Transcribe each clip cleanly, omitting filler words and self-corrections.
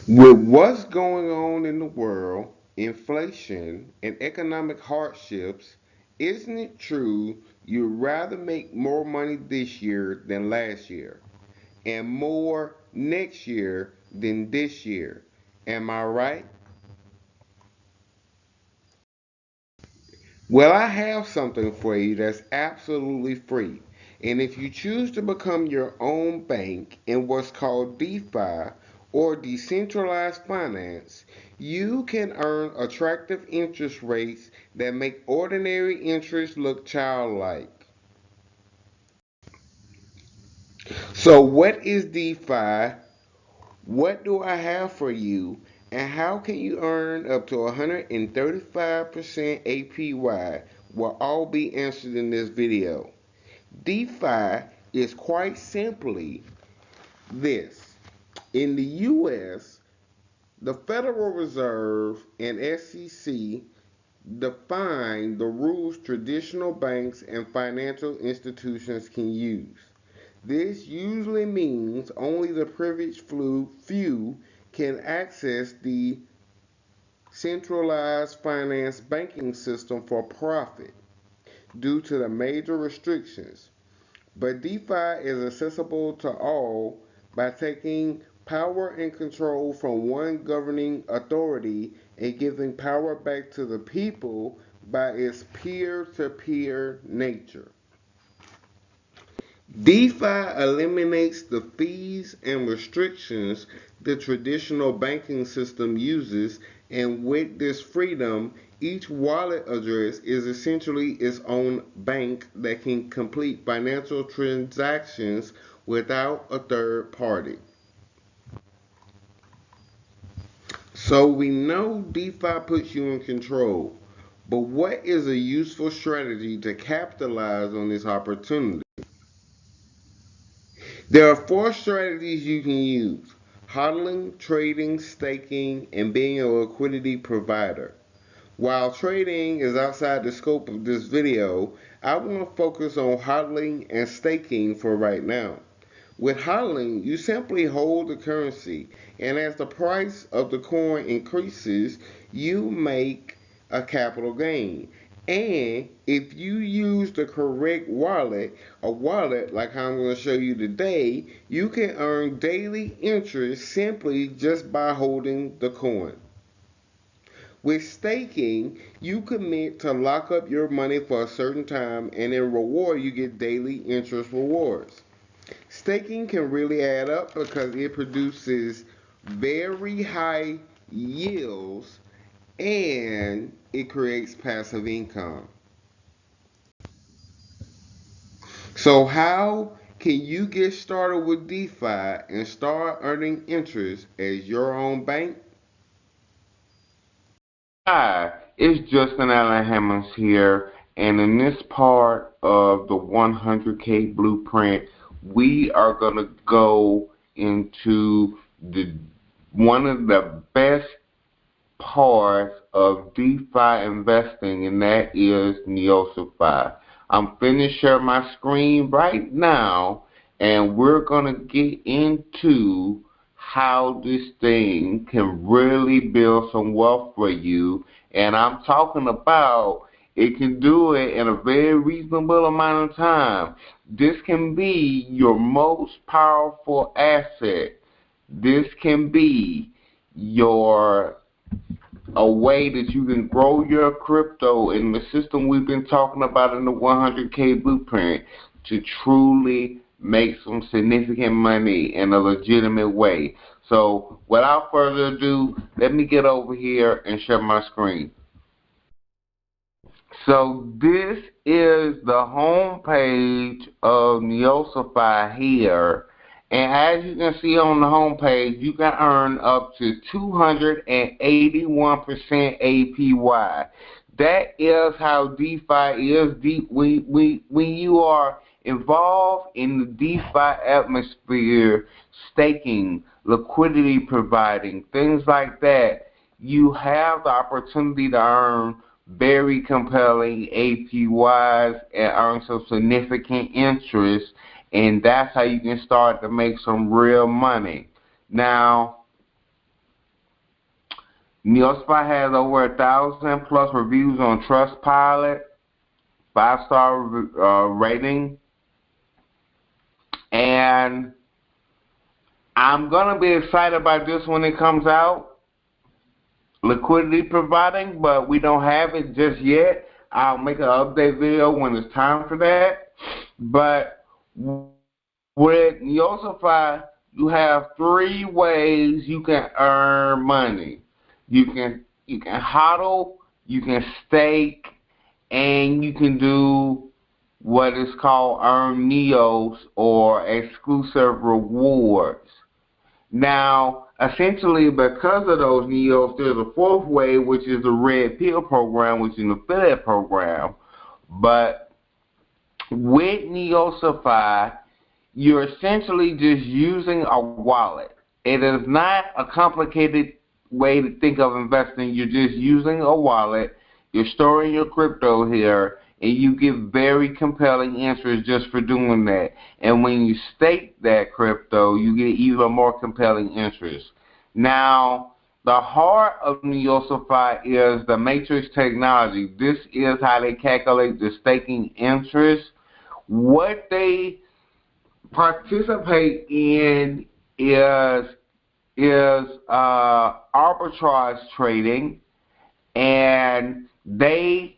With what's going on in the world, inflation, and economic hardships, isn't it true you'd rather make more money this year than last year, and more next year than this year? Am I right? Well, I have something for you that's absolutely free. And if you choose to become your own bank in what's called DeFi or decentralized finance, you can earn attractive interest rates that make ordinary interest look childlike. So, what is DeFi? What do I have for you? And how can you earn up to 135% APY? Will all be answered in this video. DeFi is quite simply this. In the US, the Federal Reserve and SEC define the rules traditional banks and financial institutions can use. This usually means only the privileged few can access the centralized finance banking system for profit due to the major restrictions. But DeFi is accessible to all by taking power and control from one governing authority and giving power back to the people by its peer to peer nature. DeFi eliminates the fees and restrictions the traditional banking system uses, and with this freedom, each wallet address is essentially its own bank that can complete financial transactions without a third party. So we know DeFi puts you in control, but what is a useful strategy to capitalize on this opportunity? There are four strategies you can use: hodling, trading, staking, and being a liquidity provider. While trading is outside the scope of this video, I want to focus on hodling and staking for right now. With hodling, you simply hold the currency, and as the price of the coin increases, you make a capital gain. And if you use the correct wallet, a wallet like I'm going to show you today, you can earn daily interest simply just by holding the coin. With staking, you commit to lock up your money for a certain time, and in reward, you get daily interest rewards. Staking can really add up because it produces very high yields and it creates passive income. So, how can you get started with DeFi and start earning interest as your own bank? Hi, it's Justin Allen Hammonds here, and in this part of the 100K blueprint, we are going to go into the one of the best parts of DeFi investing, and that is Neosify. I'm finished sharing my screen right now, and we're going to get into how this thing can really build some wealth for you. And I'm talking about it can do it in a very reasonable amount of time. This can be your most powerful asset. This can be your a way that you can grow your crypto in the system we've been talking about in the 100K blueprint to truly make some significant money in a legitimate way. So without further ado, let me get over here and share my screen. So this is the home page of Neosify here. And as you can see on the home page, you can earn up to 281% APY. That is how DeFi is. When you are involved in the DeFi atmosphere, staking, liquidity providing, things like that, you have the opportunity to earn very compelling APYs and earn some significant interest, and that's how you can start to make some real money. Now, Neosify has over 1,000 plus reviews on Trustpilot, 5-star rating, and I'm gonna be excited about this when it comes out. Liquidity providing, but we don't have it just yet. I'll make an update video when it's time for that. But with Neosify, you have 3 ways you can earn money. You can hodl, you can stake, and you can do what is called earn Neos or exclusive rewards. Now, essentially, because of those Neos, there's a 4th way, which is the Red Pill program, which is an affiliate program. But with Neosify, you're essentially just using a wallet. It is not a complicated way to think of investing. You're just using a wallet. You're storing your crypto here, and you get very compelling interest just for doing that. And when you stake that crypto, you get even more compelling interest. Now, the heart of Neosify is the matrix technology. This is how they calculate the staking interest. What they participate in is arbitrage trading, and they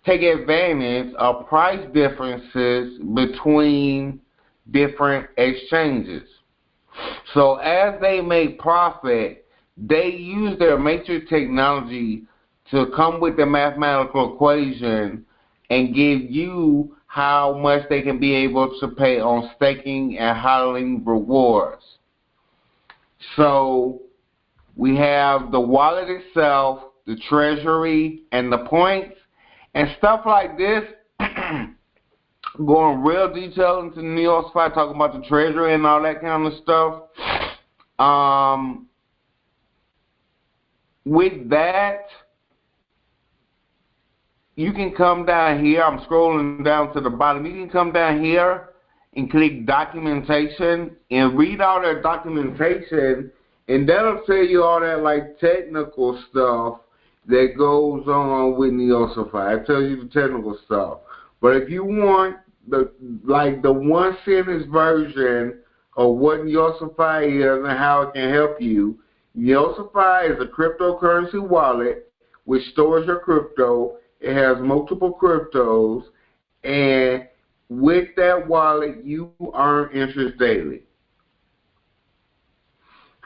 take advantage of price differences between different exchanges. So as they make profit, they use their matrix technology to come with the mathematical equation and give you how much they can be able to pay on staking and hodling rewards. So we have the wallet itself, the treasury, and the points, and stuff like this. Going real detailed into Neosify, talking about the treasury and all that kind of stuff. With that, you can come down here. I'm scrolling down to the bottom. You can come down here and click documentation and read all that documentation, and that'll tell you all that like technical stuff that goes on with Neosify. It tells you the technical stuff. But if you want the 1 sentence version of what Neosify is and how it can help you, Neosify is a cryptocurrency wallet which stores your crypto. It has multiple cryptos, and with that wallet, you earn interest daily.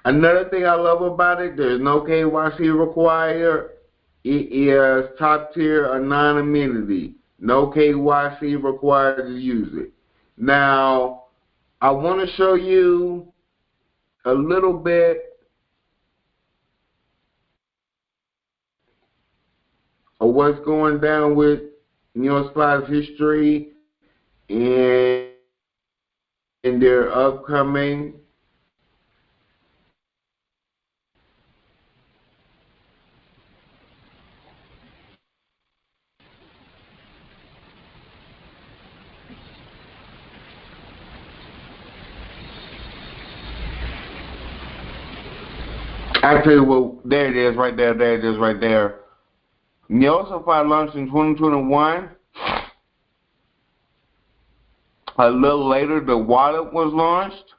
Another thing I love about it, there's no KYC required. It is top tier anonymity. No KYC required to use it. Now, I want to show you a little bit of what's going down with Neosify's history and their upcoming actually, well, there it is right there. There it is right there. Neosify launched in 2021. A little later, the wallet was launched.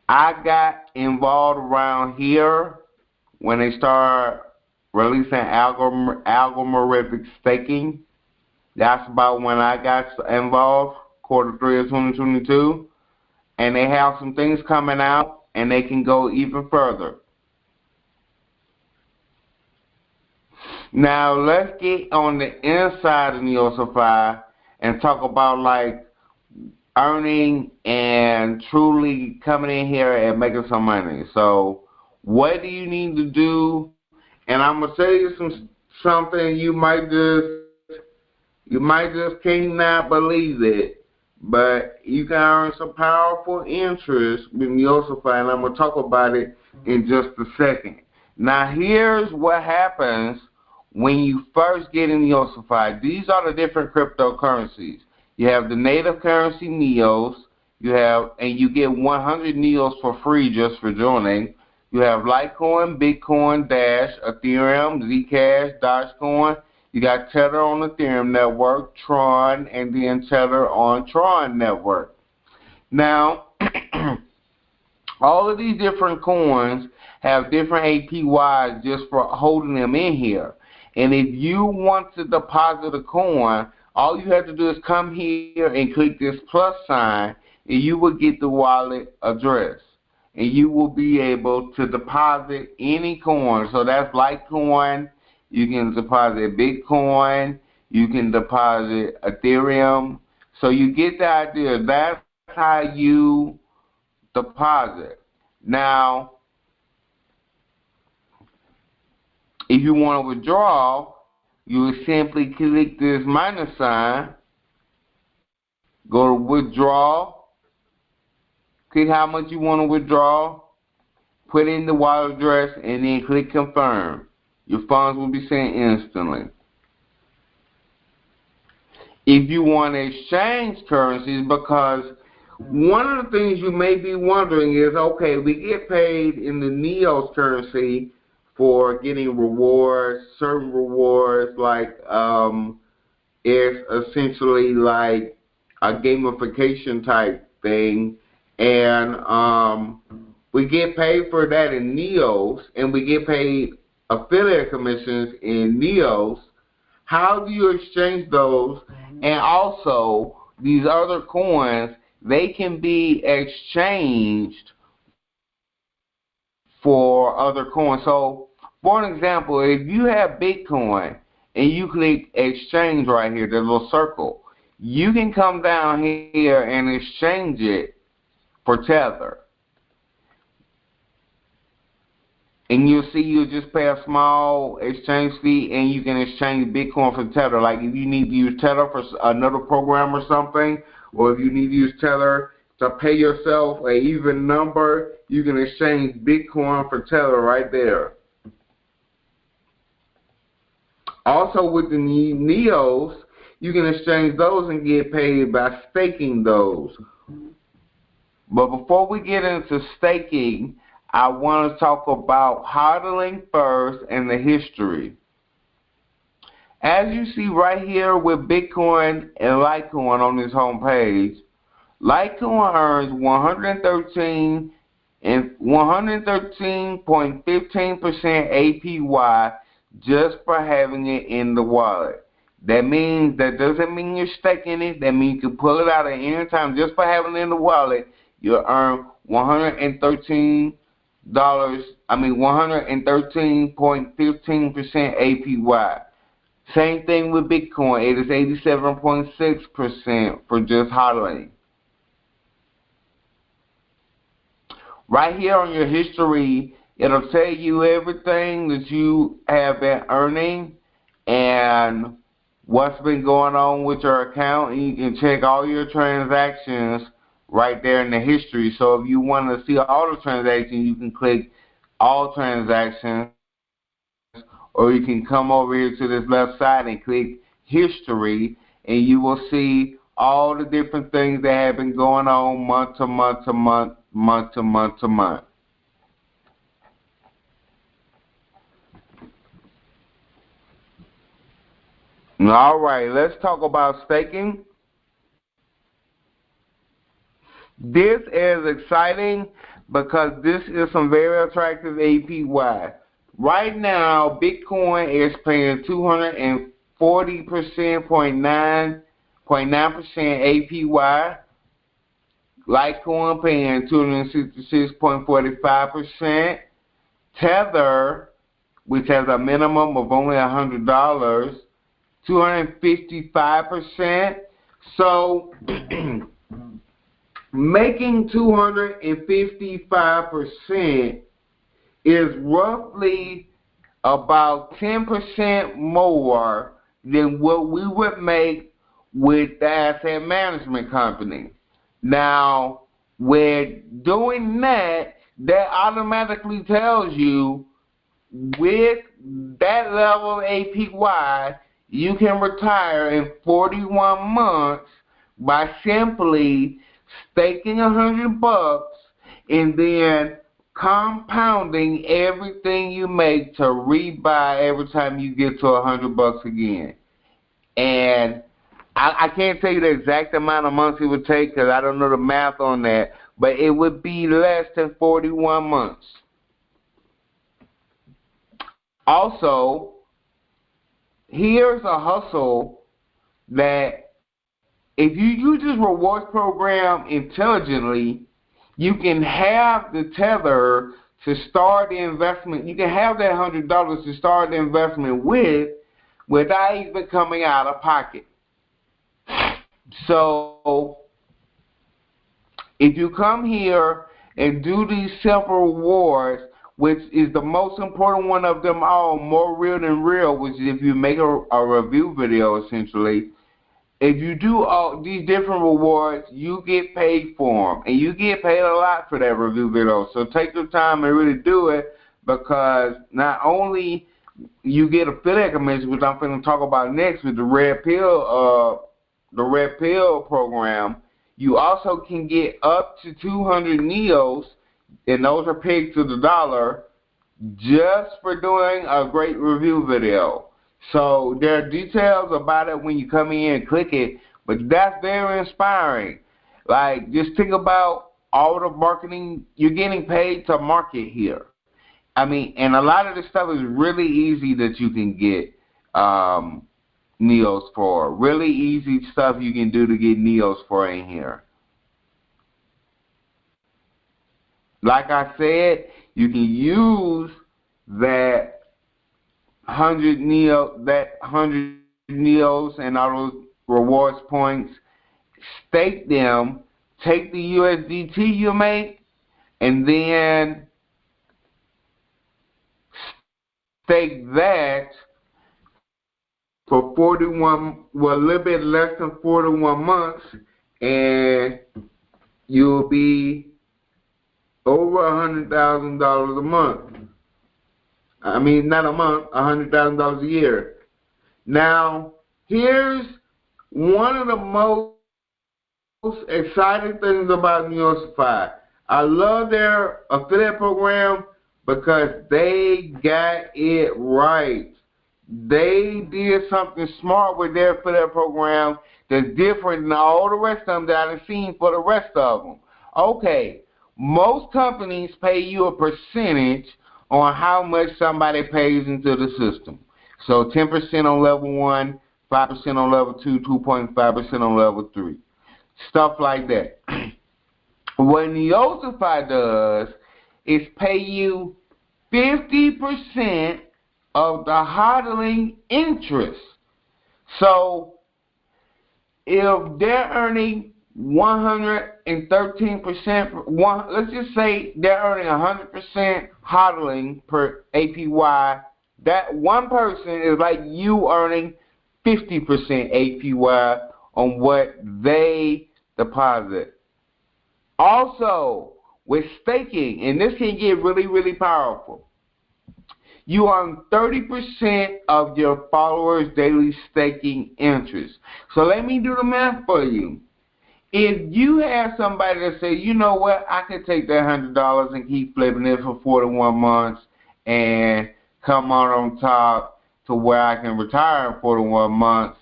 I got involved around here when they started releasing algorithmic staking. That's about when I got involved, Q3 of 2022. And they have some things coming out, and they can go even further. Now, let's get on the inside of Neosify and talk about like earning and truly coming in here and making some money. So, what do you need to do? And I'm gonna tell you something you might just cannot believe it, but you can earn some powerful interest with Neosify, and I'm gonna talk about it in just a second. Now, here's what happens when you first get in Neosify. These are the different cryptocurrencies. You have the native currency Neos, and you get 100 Neos for free just for joining. You have Litecoin, Bitcoin, Dash, Ethereum, Zcash, Dogecoin. You got Tether on the Ethereum network, Tron, and then Tether on Tron network. Now, all of these different coins have different APYs just for holding them in here. And if you want to deposit a coin, all you have to do is come here and click this plus sign, and you will get the wallet address. And you will be able to deposit any coin. So that's Litecoin. You can deposit Bitcoin. You can deposit Ethereum. So you get the idea. That's how you deposit. Now, if you want to withdraw, you would simply click this minus sign, go to withdraw, click how much you want to withdraw, put in the wallet address, and then click confirm. Your funds will be sent instantly. If you want to exchange currencies, because one of the things you may be wondering is, okay, we get paid in the Neos currency for getting rewards, certain rewards, like it's essentially like a gamification type thing, and we get paid for that in Neos, and we get paid affiliate commissions in Neos. How do you exchange those? And also, these other coins, they can be exchanged for other coins. So, for an example, if you have Bitcoin and you click exchange right here, the little circle, you can come down here and exchange it for Tether. And you'll see you'll just pay a small exchange fee and you can exchange Bitcoin for Tether. Like if you need to use Tether for another program or something, or if you need to use Tether to pay yourself an even number, you can exchange Bitcoin for Tether right there. Also with the Neos, you can exchange those and get paid by staking those. But before we get into staking, I want to talk about hodling first and the history. As you see right here with Bitcoin and Litecoin on this home page, Litecoin earns 113.15% APY just for having it in the wallet. That doesn't mean you're staking it. That means you can pull it out at any time. Just for having it in the wallet, you'll earn 113.15% APY. Same thing with Bitcoin. It is 87.6% for just hodling. Right here on your history, it'll tell you everything that you have been earning and what's been going on with your account, and you can check all your transactions right there in the history. So if you want to see all the transactions, you can click all transactions, or you can come over here to this left side and click history, and you will see all the different things that have been going on month to month to month, month to month to month. All right, let's talk about staking. This is exciting because this is some very attractive APY. Right now, Bitcoin is paying 240.9% APY. Litecoin paying 266.45%. Tether, which has a minimum of only $100, 255%. So making 255% is roughly about 10% more than what we would make with the asset management company. Now, with doing that, that automatically tells you with that level of APY, you can retire in 41 months by simply staking $100 and then compounding everything you make to rebuy every time you get to $100 again. And I can't tell you the exact amount of months it would take because I don't know the math on that, but it would be less than 41 months. Also, here's a hustle that if you use this rewards program intelligently, you can have the tether to start the investment. You can have that $100 to start the investment without even coming out of pocket. So if you come here and do these simple rewards, which is the most important one of them all, more real than real, which is if you make a review video essentially, if you do all these different rewards, you get paid for them. And you get paid a lot for that review video. So take your time and really do it, because not only you get affiliate commission, which I'm going to talk about next with the Red Pill program, you also can get up to 200 Neos, and those are pegged to the dollar, just for doing a great review video. So there are details about it when you come in and click it, but that's very inspiring. Like, just think about all the marketing. You're getting paid to market here. I mean, and a lot of this stuff is really easy that you can get Neos for. Really easy stuff you can do to get Neos for in here. Like I said, you can use that 100 Neos and all those rewards points, stake them, take the USDT you make, and then stake that for 41, well, a little bit less than 41 months, and you'll be over $100,000 a month. I mean, not a month, $100,000 a year. Now, here's one of the most exciting things about Neosify. I love their affiliate program because they got it right. They did something smart with their affiliate program that's different than all the rest of them that I've seen for the rest of them. Okay, most companies pay you a percentage on how much somebody pays into the system. So 10% on level 1, 5% on level 2, 2.5% on level 3. Stuff like that. What Neosify does is pay you 50% of the hodling interest. So if they're earning 113%, let's just say they're earning 100% hodling per APY, that one person is like you earning 50% APY on what they deposit. Also, with staking, and this can get really, really powerful, you earn 30% of your followers' daily staking interest. So let me do the math for you. If you have somebody that say, you know what, I can take that $100 and keep flipping it for 41 months and come out on top to where I can retire in 41 months,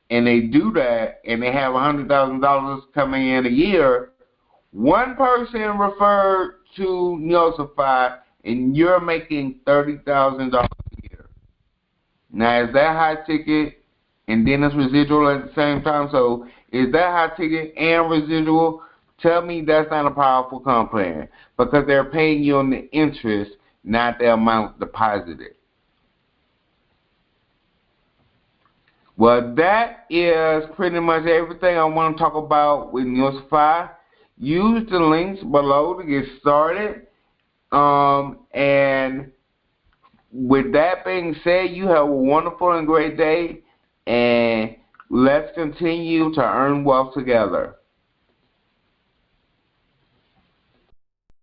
and they do that, and they have $100,000 coming in a year, one person referred to Neosify, and you're making $30,000 a year. Now, is that high ticket and then it's residual at the same time? So is that high ticket and residual? Tell me that's not a powerful comp plan, because they're paying you on the interest, not the amount deposited. Well, that is pretty much everything I want to talk about with Neosify. Use the links below to get started. And with that being said, you have a wonderful and great day, and let's continue to earn wealth together.